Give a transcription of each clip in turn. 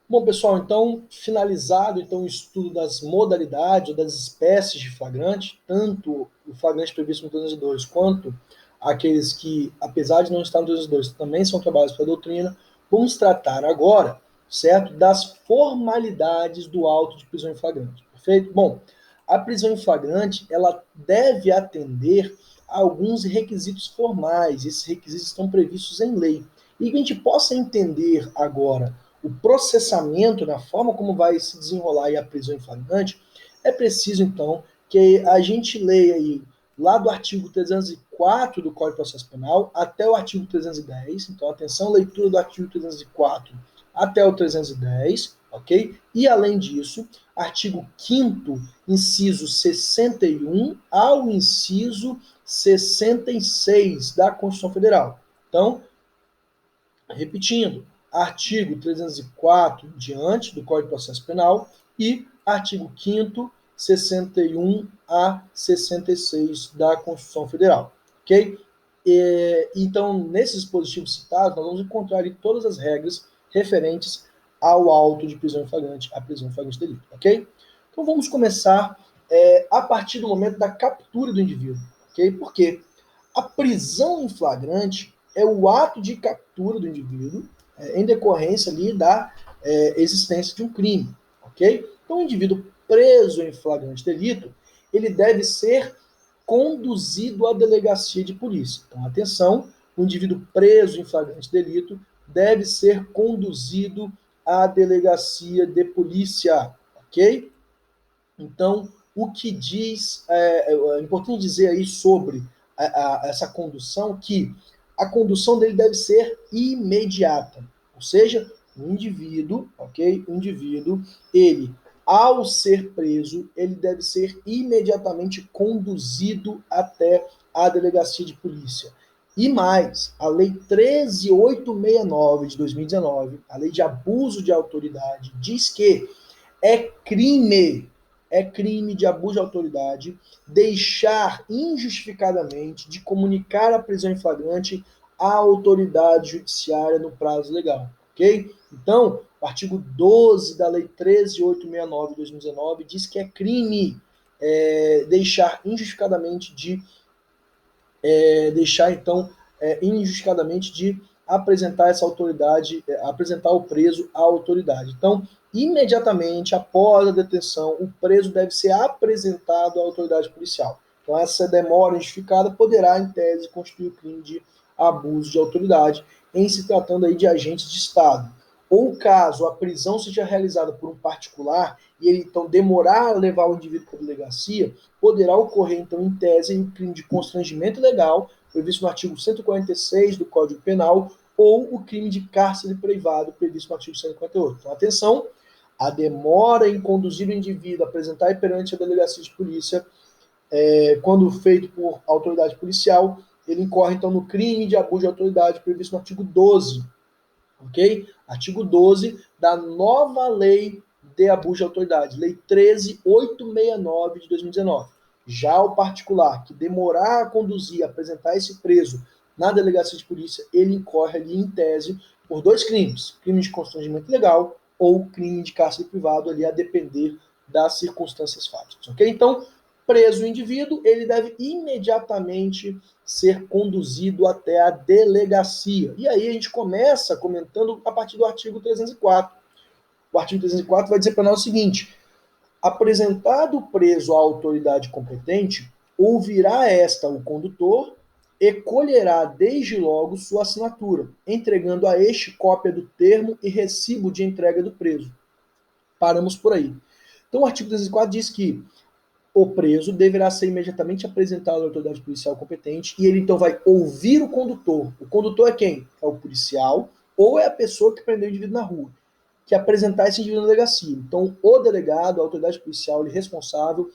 Bom, pessoal, então, finalizado então, o estudo das modalidades ou das espécies de flagrante, tanto o flagrante previsto no 302 quanto aqueles que, apesar de não estar no 302, também são trabalhados pela doutrina, vamos tratar agora, certo, das formalidades do auto de prisão em flagrante, perfeito? Bom, a prisão em flagrante, ela deve atender a alguns requisitos formais, esses requisitos estão previstos em lei, e que a gente possa entender agora o processamento, na forma como vai se desenrolar a prisão em flagrante, é preciso, então, que a gente leia aí lá do artigo 304 do Código de Processo Penal até o artigo 310. Então, atenção, leitura do artigo 304 até o 310, ok? E, além disso, artigo 5º, inciso 61 ao inciso 66 da Constituição Federal. Então, repetindo, artigo 304 diante do Código de Processo Penal e artigo 5º, 61 a 66 da Constituição Federal, ok? Então, nesses dispositivos citados, nós vamos encontrar ali todas as regras referentes ao auto de prisão em flagrante, à prisão em flagrante de delito, ok? Então, vamos começar a partir do momento da captura do indivíduo, ok? Por quê? A prisão em flagrante é o ato de captura do indivíduo em decorrência ali da existência de um crime, ok? Então, o indivíduo preso em flagrante delito, ele deve ser conduzido à delegacia de polícia. Então, atenção, o indivíduo preso em flagrante delito deve ser conduzido à delegacia de polícia, ok? Então, o que diz, é importante dizer aí sobre essa condução, que a condução dele deve ser imediata, ou seja, o indivíduo, ok? O indivíduo, ele, ao ser preso, ele deve ser imediatamente conduzido até a delegacia de polícia. E mais, a Lei 13.869 de 2019, a Lei de Abuso de Autoridade, diz que é crime de abuso de autoridade deixar injustificadamente de comunicar a prisão em flagrante à autoridade judiciária no prazo legal, ok? Então, o artigo 12 da Lei 13.869 de 2019 diz que é crime deixar injustificadamente de deixar então injustificadamente de apresentar essa autoridade, apresentar o preso à autoridade. Então, imediatamente após a detenção, o preso deve ser apresentado à autoridade policial. Então, essa demora injustificada poderá, em tese, constituir crime de abuso de autoridade, em se tratando aí de agentes de Estado. Ou caso a prisão seja realizada por um particular e ele então demorar a levar o indivíduo para a delegacia, poderá ocorrer então em tese um crime de constrangimento ilegal, previsto no artigo 146 do Código Penal, ou o crime de cárcere privado, previsto no artigo 158. Então, atenção, a demora em conduzir o indivíduo a apresentar perante a delegacia de polícia, quando feito por autoridade policial, ele incorre então no crime de abuso de autoridade previsto no artigo 12, ok? Artigo 12 da nova lei de abuso de autoridade, Lei 13.869 de 2019. Já o particular que demorar a conduzir, a apresentar esse preso na delegacia de polícia, ele incorre ali em tese por dois crimes: crime de constrangimento ilegal ou crime de cárcere privado, ali a depender das circunstâncias fáticas, ok? Então, preso o indivíduo, ele deve imediatamente ser conduzido até a delegacia. E aí a gente começa comentando a partir do artigo 304. O artigo 304 vai dizer para nós o seguinte: apresentado o preso à autoridade competente, ouvirá esta o condutor e colherá desde logo sua assinatura, entregando a este cópia do termo e recibo de entrega do preso. Paramos por aí. Então o artigo 304 diz que o preso deverá ser imediatamente apresentado à autoridade policial competente e ele então vai ouvir o condutor. O condutor é quem? É o policial ou é a pessoa que prendeu o indivíduo na rua, que apresentar esse indivíduo na delegacia. Então, o delegado, a autoridade policial, ele responsável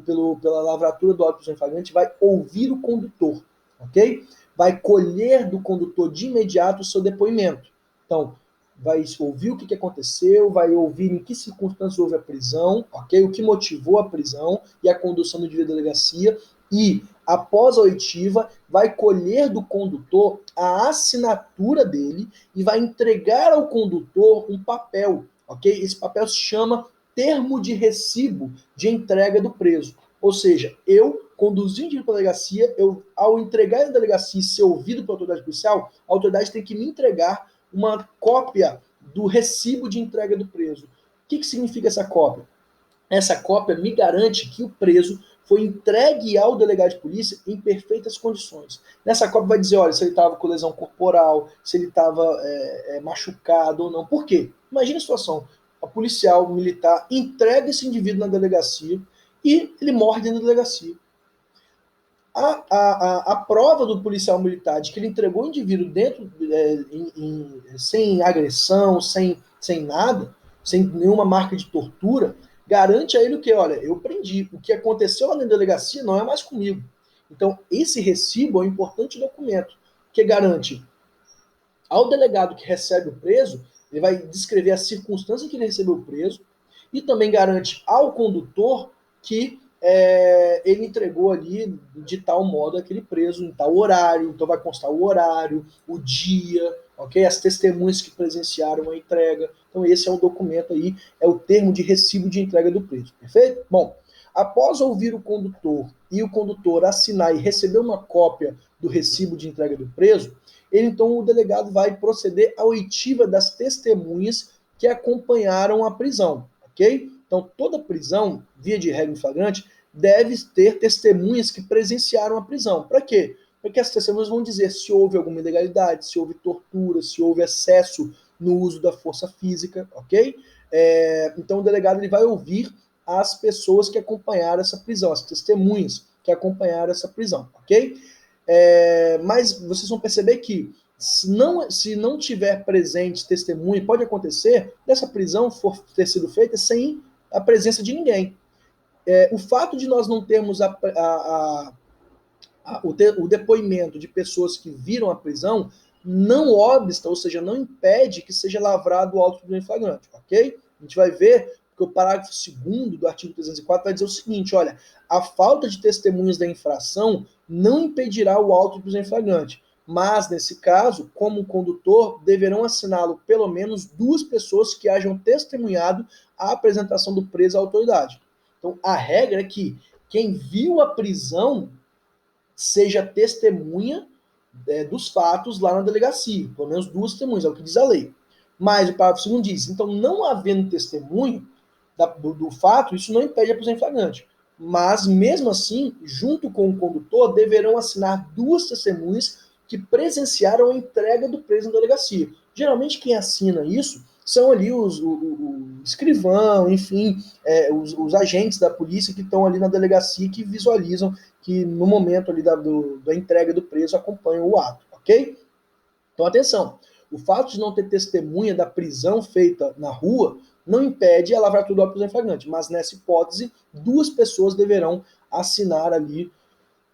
pela lavratura do auto de prisão em flagrante, vai ouvir o condutor, ok? Vai colher do condutor de imediato o seu depoimento. Então, vai ouvir o que aconteceu, vai ouvir em que circunstâncias houve a prisão, ok? O que motivou a prisão e a condução do indivíduo à delegacia, e, após a oitiva, vai colher do condutor a assinatura dele e vai entregar ao condutor um papel, ok? Esse papel se chama termo de recibo de entrega do preso. Ou seja, eu, conduzindo para a delegacia, ao entregar na delegacia e ser ouvido pela autoridade policial, a autoridade tem que me entregar uma cópia do recibo de entrega do preso. O que significa essa cópia? Essa cópia me garante que o preso foi entregue ao delegado de polícia em perfeitas condições. Nessa cópia vai dizer, olha, se ele estava com lesão corporal, se ele estava machucado ou não. Por quê? Imagina a situação. A policial militar entrega esse indivíduo na delegacia e ele morre dentro da delegacia. A prova do policial militar de que ele entregou o indivíduo dentro, sem agressão, sem nada, sem nenhuma marca de tortura, garante a ele o que? Olha, eu prendi. O que aconteceu lá na delegacia não é mais comigo. Então, esse recibo é um importante documento que garante ao delegado que recebe o preso, ele vai descrever a circunstância em que ele recebeu o preso e também garante ao condutor que ele entregou ali de tal modo aquele preso em tal horário, então vai constar o horário, o dia, ok? As testemunhas que presenciaram a entrega. Então esse é o documento aí, é o termo de recibo de entrega do preso, perfeito? Bom, após ouvir o condutor e o condutor assinar e receber uma cópia do recibo de entrega do preso, então o delegado vai proceder à oitiva das testemunhas que acompanharam a prisão, ok? Então, toda prisão, via de regra em flagrante, deve ter testemunhas que presenciaram a prisão. Para quê? Porque as testemunhas vão dizer se houve alguma ilegalidade, se houve tortura, se houve excesso no uso da força física, ok? Então, o delegado ele vai ouvir as pessoas que acompanharam essa prisão, as testemunhas que acompanharam essa prisão, ok? Mas vocês vão perceber que se não tiver presente testemunha, pode acontecer dessa prisão ter sido feita sem a presença de ninguém. O fato de nós não termos o depoimento de pessoas que viram a prisão não obsta, ou seja, não impede que seja lavrado o auto em flagrante, ok? A gente vai ver que o parágrafo 2º do artigo 304 vai dizer o seguinte, olha, a falta de testemunhas da infração não impedirá o auto em flagrante, mas, nesse caso, como condutor, deverão assiná-lo pelo menos 2 pessoas que hajam testemunhado a apresentação do preso à autoridade. Então, a regra é que quem viu a prisão seja testemunha dos fatos lá na delegacia, pelo menos 2 testemunhas, é o que diz a lei. Mas o parágrafo 2º diz, então, não havendo testemunho do fato, isso não impede a prisão em flagrante. Mas, mesmo assim, junto com o condutor, deverão assinar 2 testemunhas que presenciaram a entrega do preso na delegacia. Geralmente, quem assina isso são ali o escrivão, enfim, os agentes da polícia que estão ali na delegacia que visualizam que no momento ali da entrega do preso acompanham o ato, ok? Então, atenção, o fato de não ter testemunha da prisão feita na rua não impede a lavratura do prisão em flagrante, mas nessa hipótese, 2 pessoas deverão assinar ali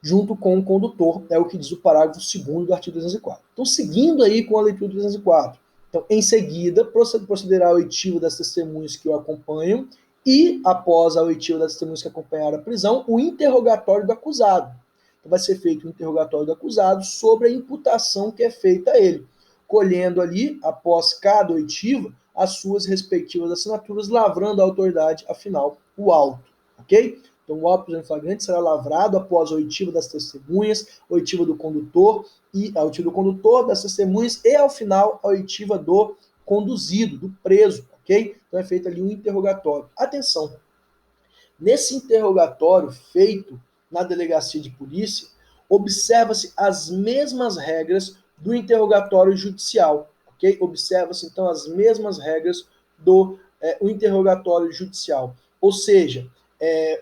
junto com o condutor, é o que diz o parágrafo 2º do artigo 304. Então, seguindo aí com a leitura do 304, então, em seguida, procederá a oitiva das testemunhas que o acompanham e, após a oitiva das testemunhas que acompanharam a prisão, o interrogatório do acusado. Então, vai ser feito o interrogatório do acusado sobre a imputação que é feita a ele, colhendo ali, após cada oitiva, as suas respectivas assinaturas, lavrando a autoridade, afinal, o auto, ok? Então, o auto em flagrante será lavrado após a oitiva das testemunhas, a oitiva do condutor, das testemunhas e, ao final, a oitiva do conduzido, do preso, ok? Então, é feito ali um interrogatório. Atenção! Nesse interrogatório feito na delegacia de polícia, observa-se as mesmas regras do interrogatório judicial, ok? Observa-se, então, as mesmas regras do interrogatório judicial. Ou seja,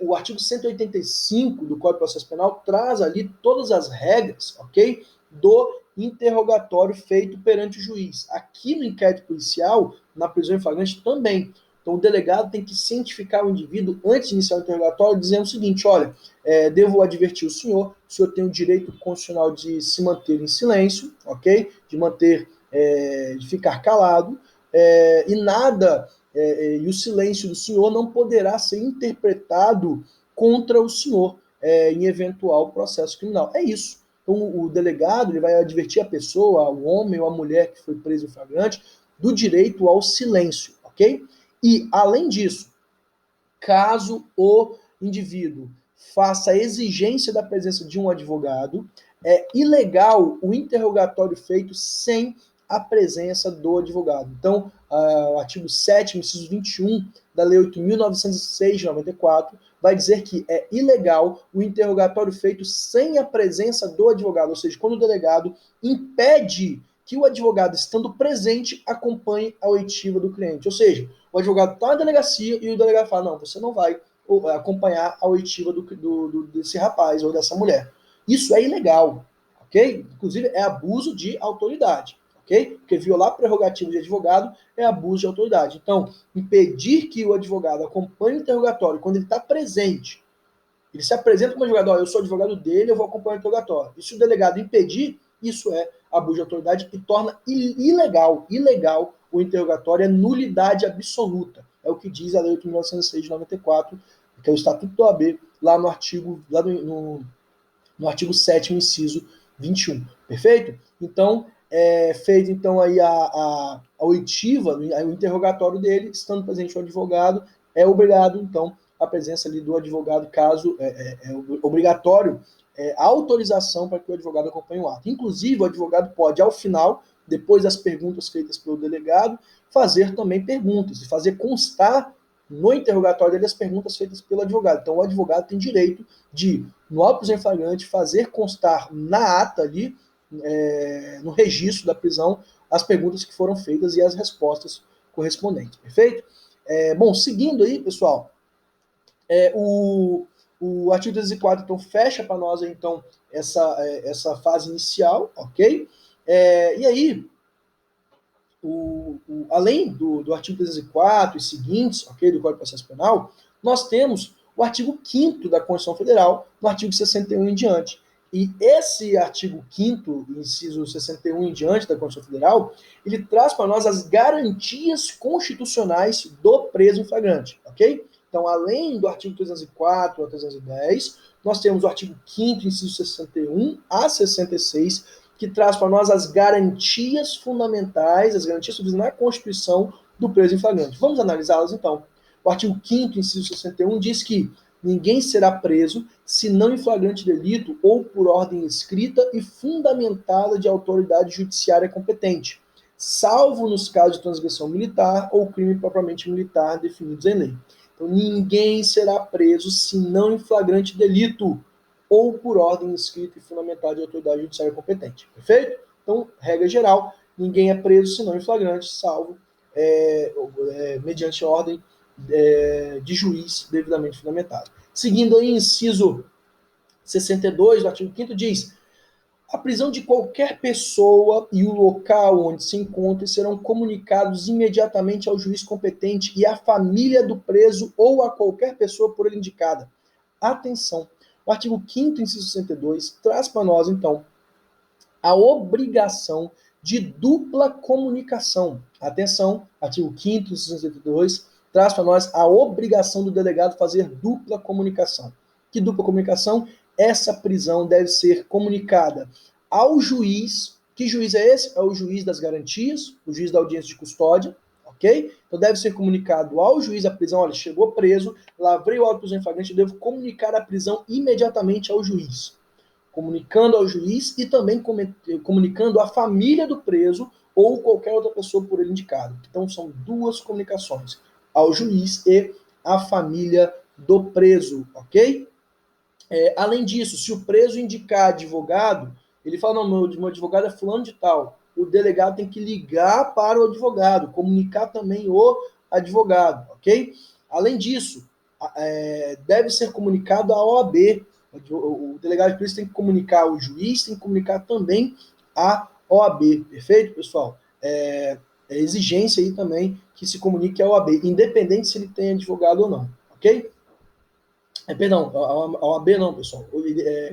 o artigo 185 do Código de Processo Penal traz ali todas as regras, ok? Do interrogatório feito perante o juiz. Aqui no inquérito policial, na prisão em flagrante também. Então, o delegado tem que cientificar o indivíduo antes de iniciar o interrogatório, dizendo o seguinte, olha, devo advertir o senhor tem o direito constitucional de se manter em silêncio, ok? De ficar calado, e nada... e o silêncio do senhor não poderá ser interpretado contra o senhor em eventual processo criminal. É isso. Então, o delegado ele vai advertir a pessoa, o homem ou a mulher que foi preso em flagrante, do direito ao silêncio, ok? E, além disso, caso o indivíduo faça a exigência da presença de um advogado, é ilegal o interrogatório feito sem a presença do advogado. Então, o artigo 7º, inciso 21 da Lei 8.906 de 94, vai dizer que é ilegal o interrogatório feito sem a presença do advogado, ou seja, quando o delegado impede que o advogado, estando presente, acompanhe a oitiva do cliente. Ou seja, o advogado está na delegacia e o delegado fala, não, você não vai acompanhar a oitiva desse rapaz ou dessa mulher. Isso é ilegal, ok? Inclusive, é abuso de autoridade, ok? Porque violar prerrogativa de advogado é abuso de autoridade. Então, impedir que o advogado acompanhe o interrogatório quando ele está presente, ele se apresenta como advogado, eu sou advogado dele, eu vou acompanhar o interrogatório. E se o delegado impedir, isso é abuso de autoridade e torna ilegal o interrogatório, é nulidade absoluta. É o que diz a Lei 8.906 de 94, que é o Estatuto da OAB, lá no artigo, no artigo 7º, inciso 21. Perfeito? Então, feito então aí a oitiva, o interrogatório dele, estando presente o advogado, é obrigado, então, a presença ali do advogado, caso é obrigatório a autorização para que o advogado acompanhe o ato. Inclusive, o advogado pode, ao final, depois das perguntas feitas pelo delegado, fazer também perguntas e fazer constar no interrogatório dele as perguntas feitas pelo advogado. Então, o advogado tem direito de, no auto em flagrante, fazer constar na ata ali, no registro da prisão, as perguntas que foram feitas e as respostas correspondentes. Perfeito? Bom, seguindo aí, pessoal, o artigo 304, então, fecha para nós, então, essa fase inicial, ok? E aí, além do artigo 304 e seguintes, ok, do Código de Processo Penal, nós temos o artigo 5º da Constituição Federal, no artigo 61 em diante. E esse artigo 5º, inciso 61 em diante da Constituição Federal, ele traz para nós as garantias constitucionais do preso em flagrante, ok? Então, além do artigo 304 a 310, nós temos o artigo 5º, inciso 61 a 66, que traz para nós as garantias fundamentais, as garantias previstas na Constituição do preso em flagrante. Vamos analisá-las, então. O artigo 5º, inciso 61, diz que ninguém será preso se não em flagrante delito ou por ordem escrita e fundamentada de autoridade judiciária competente, salvo nos casos de transgressão militar ou crime propriamente militar definidos em lei. Então, ninguém será preso se não em flagrante delito ou por ordem escrita e fundamentada de autoridade judiciária competente. Perfeito? Então, regra geral, ninguém é preso se não em flagrante, salvo mediante ordem de juiz devidamente fundamentado. Seguindo aí, inciso 62 do artigo 5º diz: a prisão de qualquer pessoa e o local onde se encontre serão comunicados imediatamente ao juiz competente e à família do preso ou a qualquer pessoa por ele indicada. Atenção! O artigo 5º, inciso 62, traz para nós, então, a obrigação de dupla comunicação. Atenção, artigo 5º, inciso 62, traz para nós a obrigação do delegado fazer dupla comunicação. Que dupla comunicação? Essa prisão deve ser comunicada ao juiz. Que juiz é esse? É o juiz das garantias, o juiz da audiência de custódia, ok? Então deve ser comunicado ao juiz a prisão, olha, chegou preso, lavrei o auto de prisão em flagrante, eu devo comunicar a prisão imediatamente ao juiz. Comunicando ao juiz e também comunicando à família do preso ou qualquer outra pessoa por ele indicado. Então são duas comunicações, ao juiz e à família do preso, ok? Além disso, se o preso indicar advogado, ele fala, não, meu advogado é fulano de tal. O delegado tem que ligar para o advogado, comunicar também o advogado, ok? Além disso, deve ser comunicado à OAB. O delegado de polícia tem que comunicar ao juiz, tem que comunicar também à OAB, perfeito, pessoal? É exigência aí também que se comunique à OAB, independente se ele tem advogado ou não, ok? Perdão, a OAB não, pessoal.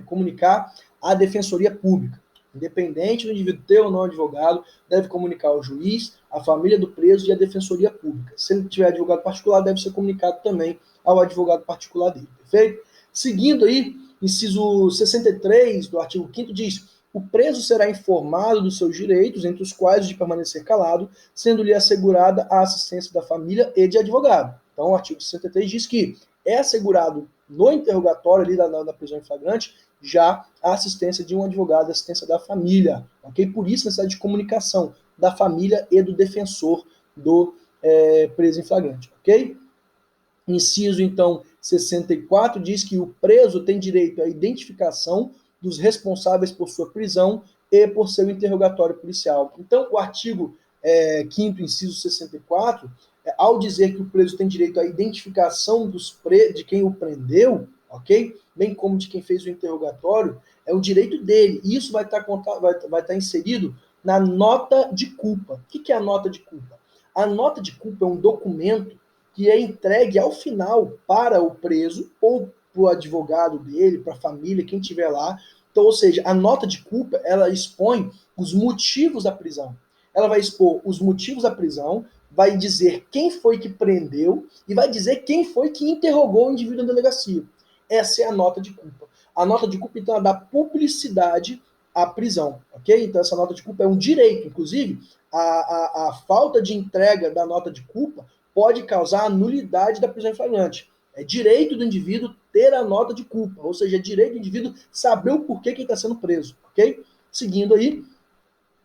Comunicar à Defensoria Pública. Independente do indivíduo ter ou não advogado, deve comunicar ao juiz, à família do preso e à Defensoria Pública. Se ele tiver advogado particular, deve ser comunicado também ao advogado particular dele, perfeito? Seguindo aí, inciso 63 do artigo 5º diz: o preso será informado dos seus direitos, entre os quais o de permanecer calado, sendo-lhe assegurada a assistência da família e de advogado. Então, o artigo 63 diz que é assegurado no interrogatório ali da prisão em flagrante já a assistência de um advogado, a assistência da família, ok? Por isso, necessidade de comunicação da família e do defensor do preso em flagrante, ok? Inciso, então, 64 diz que o preso tem direito à identificação dos responsáveis por sua prisão e por seu interrogatório policial. Então, o artigo 5º, inciso 64, ao dizer que o preso tem direito à identificação de quem o prendeu, ok? Bem como de quem fez o interrogatório, é um direito dele. E isso vai estar inserido na nota de culpa. O que é a nota de culpa? A nota de culpa é um documento que é entregue ao final para o preso ou para o advogado dele, para a família, quem estiver lá. Então, ou seja, a nota de culpa, ela expõe os motivos da prisão. Ela vai expor os motivos da prisão, vai dizer quem foi que prendeu e vai dizer quem foi que interrogou o indivíduo na delegacia. Essa é a nota de culpa. A nota de culpa, então, ela dá publicidade à prisão, ok? Então, essa nota de culpa é um direito. Inclusive, a falta de entrega da nota de culpa pode causar a nulidade da prisão em flagrante. É direito do indivíduo ter a nota de culpa, ou seja, é direito do indivíduo saber o porquê que ele está sendo preso, ok? Seguindo aí,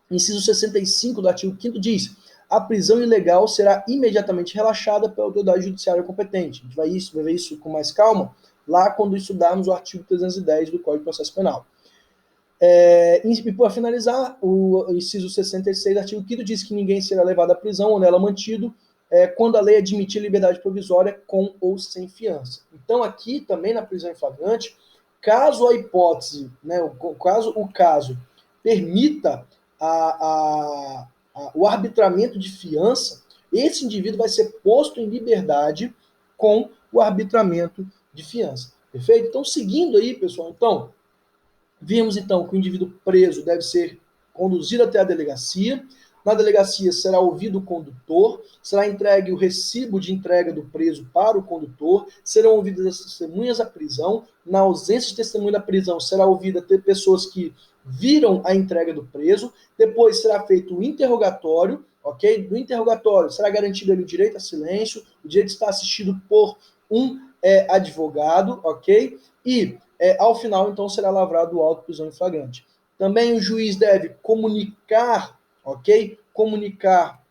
inciso 65 do artigo 5º diz: a prisão ilegal será imediatamente relaxada pela autoridade judiciária competente. A gente vai ver isso com mais calma lá quando estudarmos o artigo 310 do Código de Processo Penal. E para finalizar, o inciso 66 do artigo 5º diz que ninguém será levado à prisão ou nela mantido quando a lei admitir liberdade provisória com ou sem fiança. Então, aqui também na prisão em flagrante, caso a hipótese, né, caso o caso permita o arbitramento de fiança, esse indivíduo vai ser posto em liberdade com o arbitramento de fiança. Perfeito? Então, seguindo aí, pessoal, então, vimos então que o indivíduo preso deve ser conduzido até a delegacia. Na delegacia será ouvido o condutor, será entregue o recibo de entrega do preso para o condutor, serão ouvidas as testemunhas da prisão. Na ausência de testemunha da prisão, será ouvida pessoas que viram a entrega do preso. Depois será feito o interrogatório, ok? Do interrogatório será garantido ali o direito a silêncio, o direito de estar assistido por um advogado, ok? E ao final, então, será lavrado o auto de prisão em flagrante. Também o juiz deve comunicar, ok? Comunicar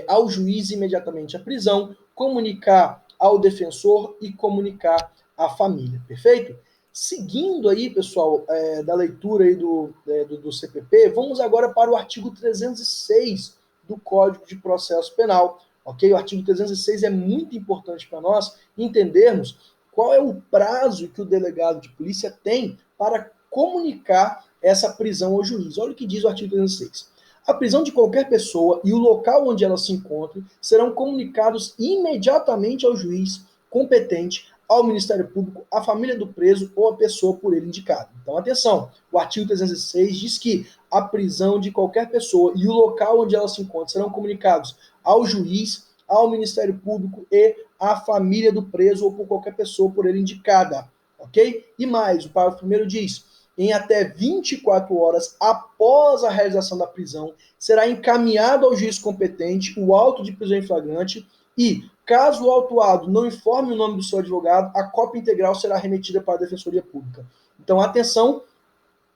ao juiz imediatamente a prisão, comunicar ao defensor e comunicar à família, perfeito? Seguindo aí, pessoal, da leitura aí do CPP, vamos agora para o artigo 306 do Código de Processo Penal, ok? O artigo 306 é muito importante para nós entendermos qual é o prazo que o delegado de polícia tem para comunicar essa prisão ao juiz. Olha o que diz o artigo 306. A prisão de qualquer pessoa e o local onde ela se encontre serão comunicados imediatamente ao juiz competente, ao Ministério Público, à família do preso ou à pessoa por ele indicada. Então, atenção, o artigo 306 diz que a prisão de qualquer pessoa e o local onde ela se encontra serão comunicados ao juiz, ao Ministério Público e à família do preso ou por qualquer pessoa por ele indicada, ok? E mais, o parágrafo 1º diz: em até 24 horas após a realização da prisão, será encaminhado ao juiz competente o auto de prisão em flagrante e, caso o autuado não informe o nome do seu advogado, a cópia integral será remetida para a Defensoria Pública. Então, atenção,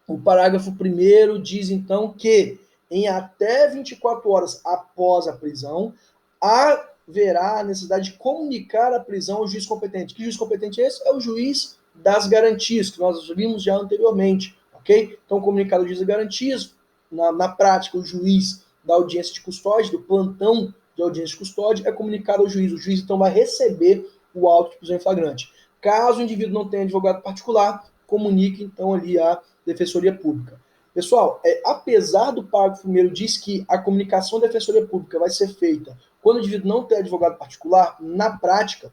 o parágrafo 1º diz, então, que em até 24 horas após a prisão, haverá a necessidade de comunicar a prisão ao juiz competente. Que juiz competente é esse? É o juiz das garantias, que nós vimos já anteriormente, ok? Então, comunicado ao juiz das garantias, na prática, o juiz da audiência de custódia, do plantão de audiência de custódia, é comunicado ao juiz. O juiz, então, vai receber o auto de prisão em flagrante. Caso o indivíduo não tenha advogado particular, comunique, então, ali a Defensoria Pública. Pessoal, apesar do parágrafo 1º diz que a comunicação da Defensoria Pública vai ser feita quando o indivíduo não tem advogado particular, na prática,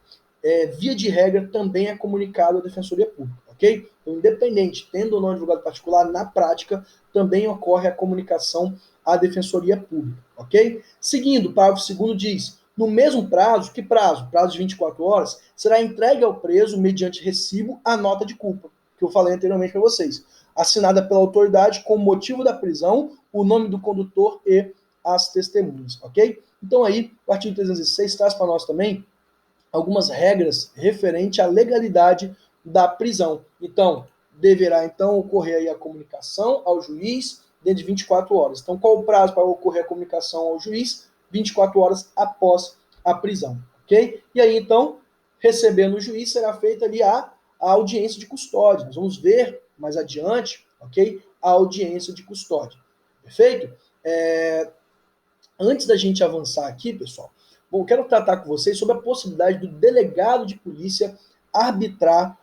via de regra, também é comunicado à Defensoria Pública, ok? Então, independente, tendo ou não advogado particular, na prática, também ocorre a comunicação à Defensoria Pública, ok? Seguindo, o parágrafo 2º diz: no mesmo prazo, que prazo? Prazo de 24 horas, será entregue ao preso, mediante recibo, a nota de culpa, que eu falei anteriormente para vocês. assinada pela autoridade com o motivo da prisão, o nome do condutor e as testemunhas, ok? Então aí, o artigo 306 traz para nós também algumas regras referente à legalidade da prisão. Então, deverá então ocorrer aí a comunicação ao juiz dentro de 24 horas. Então, qual o prazo para ocorrer a comunicação ao juiz? 24 horas após a prisão, ok? E aí, então, recebendo o juiz, será feita ali a audiência de custódia. Nós vamos ver mais adiante, ok? A audiência de custódia. Perfeito? Antes da gente avançar aqui, pessoal, bom, quero tratar com vocês sobre a possibilidade do delegado de polícia arbitrar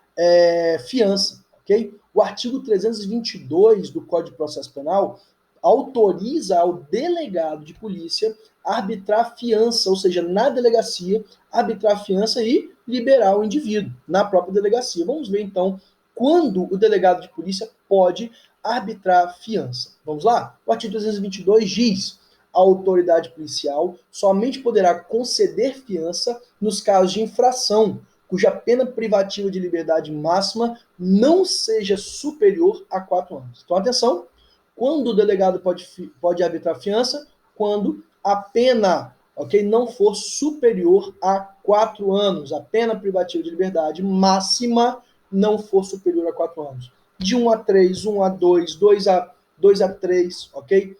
fiança, ok? O artigo 322 do Código de Processo Penal autoriza ao delegado de polícia arbitrar fiança, ou seja, na delegacia, arbitrar fiança e liberar o indivíduo na própria delegacia. Vamos ver, então, quando o delegado de polícia pode arbitrar fiança. Vamos lá? O artigo 322 diz: a autoridade policial somente poderá conceder fiança nos casos de infração, cuja pena privativa de liberdade máxima não seja superior a 4 anos. Então, atenção, quando o delegado pode arbitrar fiança? Quando a pena, ok, não for superior a 4 anos. A pena privativa de liberdade máxima não for superior a 4 anos. De 1 a 3, 1 a 2, 2 a 3, ok?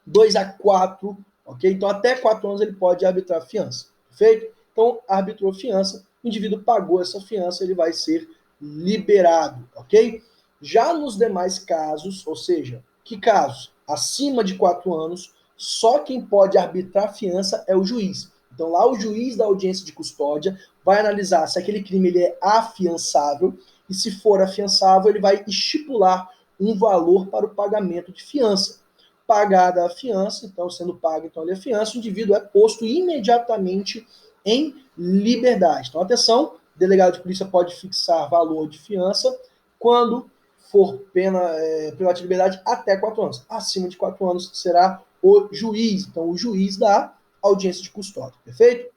2 a 4, ok? Então, até 4 anos ele pode arbitrar fiança, perfeito? Então, arbitrou fiança, o indivíduo pagou essa fiança, ele vai ser liberado, ok? Já nos demais casos, ou seja, que casos? Acima de 4 anos, só quem pode arbitrar fiança é o juiz. Então, lá o juiz da audiência de custódia vai analisar se aquele crime ele é afiançável, e se for afiançável, ele vai estipular um valor para o pagamento de fiança. Pagada a fiança, então sendo paga então ali a fiança, o indivíduo é posto imediatamente em liberdade. Então atenção, o delegado de polícia pode fixar valor de fiança quando for pena privativa de liberdade até 4 anos. Acima de 4 anos será o juiz, então o juiz da audiência de custódia, perfeito?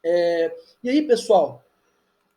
E aí, pessoal,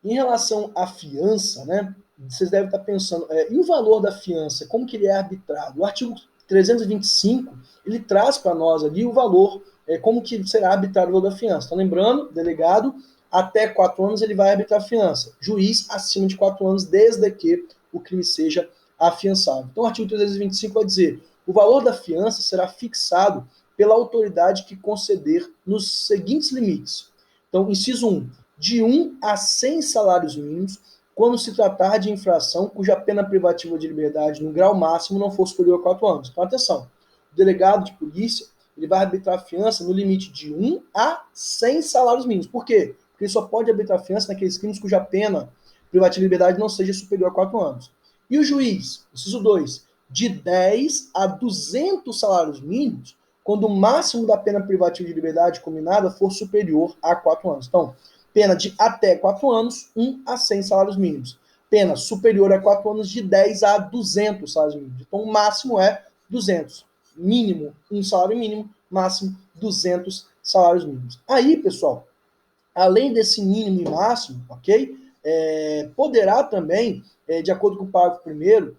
em relação à fiança, né, vocês devem estar pensando, e o valor da fiança, como que ele é arbitrado? O artigo 325, ele traz para nós ali o valor, como que será arbitrado o valor da fiança. Então, lembrando, delegado, até 4 anos ele vai arbitrar fiança. Juiz, acima de 4 anos, desde que o crime seja afiançado. Então, o artigo 325 vai dizer, o valor da fiança será fixado pela autoridade que conceder nos seguintes limites. Então, inciso 1, de 1 a 100 salários mínimos, quando se tratar de infração cuja pena privativa de liberdade no grau máximo não for superior a 4 anos. Então, atenção, o delegado de polícia ele vai arbitrar fiança no limite de 1 a 100 salários mínimos. Por quê? Porque ele só pode arbitrar fiança naqueles crimes cuja pena privativa de liberdade não seja superior a 4 anos. E o juiz, inciso 2, de 10 a 200 salários mínimos, quando o máximo da pena privativa de liberdade combinada for superior a 4 anos. Então, pena de até 4 anos, 1 a 100 salários mínimos. Pena superior a 4 anos, de 10 a 200 salários mínimos. Então, o máximo é 200. Mínimo, 1 salário mínimo, máximo 200 salários mínimos. Aí, pessoal, além desse mínimo e máximo, ok? Poderá também, de acordo com o parágrafo 1º,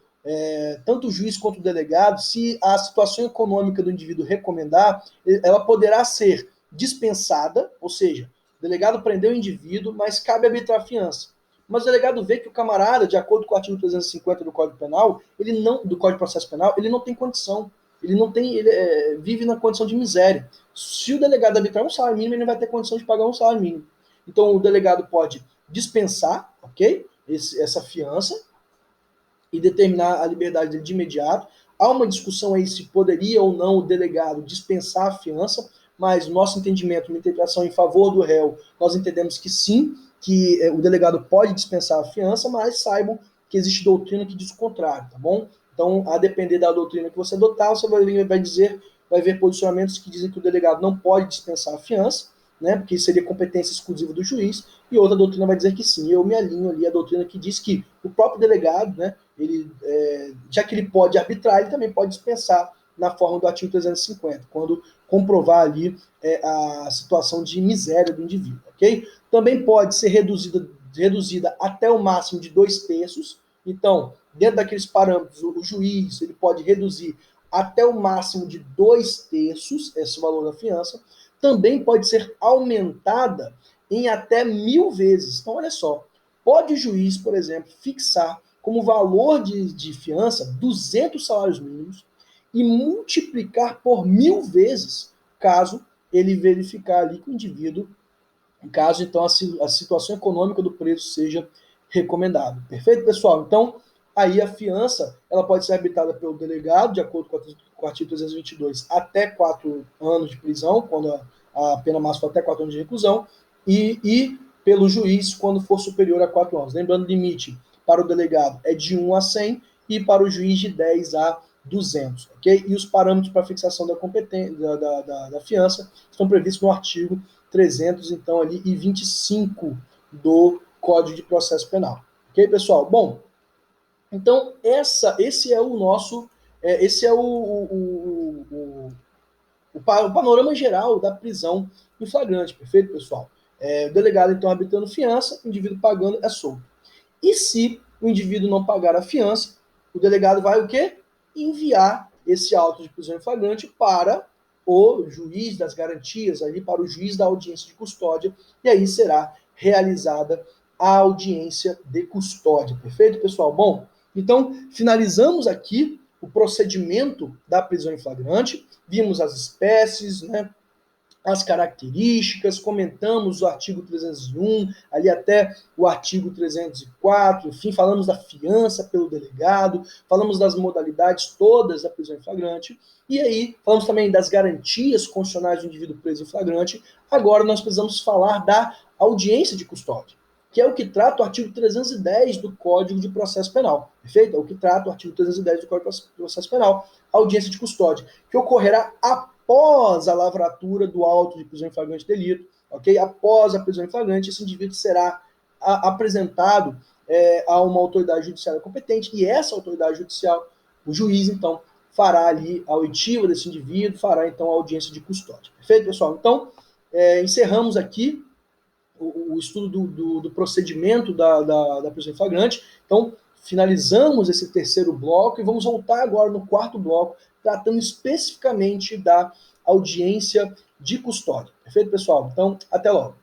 tanto o juiz quanto o delegado, se a situação econômica do indivíduo recomendar, ela poderá ser dispensada, ou seja, o delegado prendeu o indivíduo, mas cabe arbitrar a fiança. Mas o delegado vê que o camarada, de acordo com o artigo 350 do Código Penal, do Código de Processo Penal, ele não tem condição. Ele vive na condição de miséria. Se o delegado arbitrar um salário mínimo, ele não vai ter condição de pagar um salário mínimo. Então o delegado pode dispensar, ok? Essa fiança e determinar a liberdade dele de imediato. Há uma discussão aí se poderia ou não o delegado dispensar a fiança, mas nosso entendimento, uma interpretação em favor do réu, nós entendemos que sim, que o delegado pode dispensar a fiança, mas saibam que existe doutrina que diz o contrário, tá bom? Então, a depender da doutrina que você adotar, você vai ver posicionamentos que dizem que o delegado não pode dispensar a fiança, né, porque seria competência exclusiva do juiz, e outra doutrina vai dizer que sim. Eu me alinho ali à doutrina que diz que o próprio delegado, né, ele, já que ele pode arbitrar, ele também pode dispensar na forma do artigo 350, quando comprovar ali a situação de miséria do indivíduo, ok? Também pode ser reduzida até o máximo de 2/3, Então, dentro daqueles parâmetros, o juiz ele pode reduzir até o máximo de 2/3 esse valor da fiança, também pode ser aumentada em até 1.000 vezes. Então, olha só, pode o juiz, por exemplo, fixar como valor de fiança 200 salários mínimos e multiplicar por 1.000 vezes, caso ele verificar ali que o indivíduo, caso então a situação econômica do preso seja recomendado. Perfeito, pessoal? Então, aí a fiança ela pode ser arbitrada pelo delegado, de acordo com o artigo 322, até 4 anos de prisão, quando a pena máxima for até 4 anos de reclusão, e pelo juiz quando for superior a 4 anos. Lembrando, o limite para o delegado é de 1 a 100 e para o juiz de 10 a 200, ok? E os parâmetros para fixação da competência da fiança estão previstos no artigo 300, então, ali, e 25 do Código de Processo Penal. Ok, pessoal? Bom, então, esse é o nosso, esse é o panorama geral da prisão em flagrante, perfeito, pessoal? O delegado, então, arbitrando fiança, o indivíduo pagando é solto. E se o indivíduo não pagar a fiança, o delegado vai o quê? Enviar esse auto de prisão em flagrante para o juiz das garantias, ali para o juiz da audiência de custódia, e aí será realizada a audiência de custódia. Perfeito, pessoal? Bom, então finalizamos aqui o procedimento da prisão em flagrante, vimos as espécies, né? As características, comentamos o artigo 301, ali até o artigo 304, enfim, falamos da fiança pelo delegado, falamos das modalidades todas da prisão em flagrante, e aí falamos também das garantias constitucionais do indivíduo preso em flagrante. Agora nós precisamos falar da audiência de custódia, que é o que trata o artigo 310 do Código de Processo Penal, perfeito? É o que trata o artigo 310 do Código de Processo Penal, audiência de custódia, que ocorrerá após a lavratura do auto de prisão em flagrante de delito, ok? Após a prisão em flagrante, esse indivíduo será apresentado a uma autoridade judiciária competente, e essa autoridade judicial, o juiz, então, fará ali a oitiva desse indivíduo, fará, então, a audiência de custódia. Perfeito, pessoal? Então, encerramos aqui o estudo do procedimento da prisão em flagrante. Então, finalizamos esse terceiro bloco e vamos voltar agora no quarto bloco, tratando especificamente da audiência de custódia. Perfeito, pessoal? Então, até logo.